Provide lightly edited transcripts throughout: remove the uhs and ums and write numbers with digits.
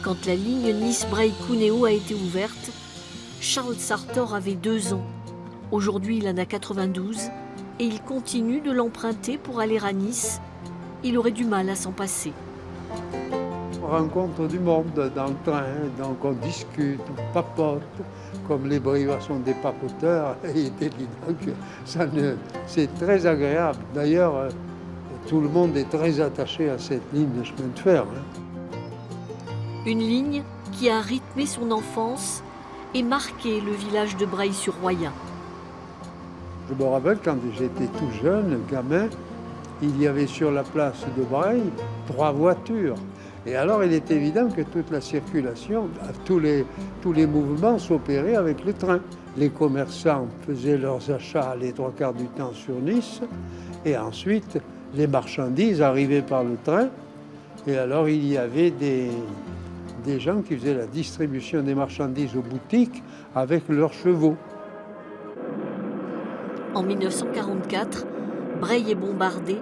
Quand la ligne Nice-Breil-Cuneo a été ouverte, Charles Sartor avait 2 ans. Aujourd'hui, il en a 92 et il continue de l'emprunter pour aller à Nice. Il aurait du mal à s'en passer. On rencontre du monde dans le train, donc on discute, on papote. Comme les Brivois sont des papoteurs, il est évident que c'est très agréable. D'ailleurs, tout le monde est très attaché à cette ligne de chemin de fer. Une ligne qui a rythmé son enfance et marqué le village de Breil-sur-Roya. Je me rappelle quand j'étais tout jeune, gamin, il y avait sur la place de Breil 3 voitures. Et alors il est évident que toute la circulation, tous les mouvements s'opéraient avec le train. Les commerçants faisaient leurs achats les 3/4 du temps sur Nice, et ensuite les marchandises arrivaient par le train. Et alors il y avait des gens qui faisaient la distribution des marchandises aux boutiques avec leurs chevaux. En 1944, Breil est bombardé,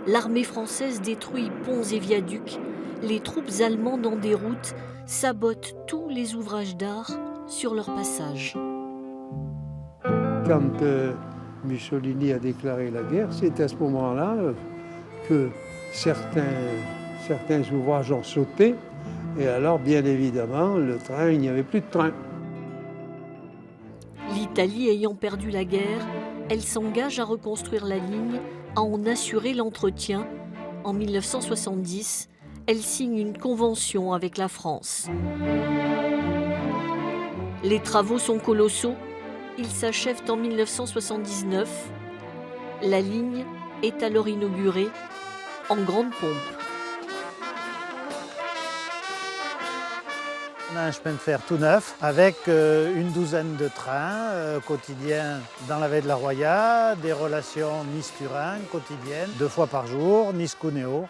l'armée française détruit ponts et viaducs, les troupes allemandes en déroute sabotent tous les ouvrages d'art sur leur passage. Quand Mussolini a déclaré la guerre, c'est à ce moment-là que certains ouvrages ont sauté. Et alors, bien évidemment, le train, il n'y avait plus de train. L'Italie ayant perdu la guerre, elle s'engage à reconstruire la ligne, à en assurer l'entretien. En 1970, elle signe une convention avec la France. Les travaux sont colossaux. Ils s'achèvent en 1979. La ligne est alors inaugurée en grande pompe. On a un chemin de fer tout neuf avec une douzaine de trains quotidiens dans la vallée de la Roya, des relations Nice-Turin quotidiennes, 2 fois par jour, Nice-Cuneo.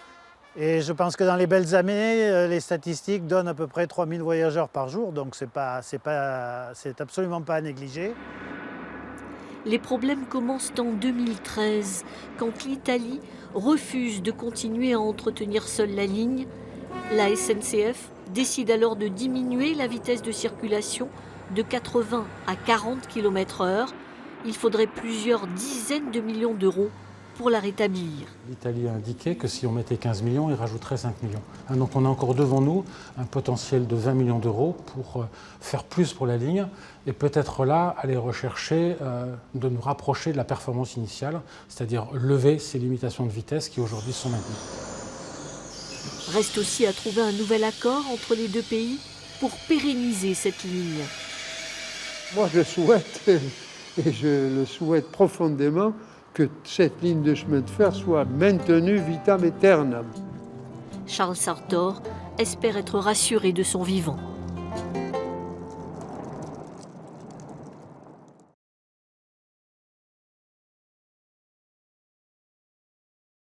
Et je pense que dans les belles années, les statistiques donnent à peu près 3000 voyageurs par jour, donc c'est absolument pas à négliger. Les problèmes commencent en 2013, quand l'Italie refuse de continuer à entretenir seule la ligne. La SNCF décide alors de diminuer la vitesse de circulation de 80 à 40 km/h. Il faudrait plusieurs dizaines de millions d'euros pour la rétablir. L'Italie a indiqué que si on mettait 15 millions, il rajouterait 5 millions. Donc on a encore devant nous un potentiel de 20 millions d'euros pour faire plus pour la ligne et peut-être là aller rechercher de nous rapprocher de la performance initiale, c'est-à-dire lever ces limitations de vitesse qui aujourd'hui sont maintenues. Reste aussi à trouver un nouvel accord entre les 2 pays pour pérenniser cette ligne. Moi, je souhaite, et je le souhaite profondément, que cette ligne de chemin de fer soit maintenue vitam aeternam. Charles Sartor espère être rassuré de son vivant.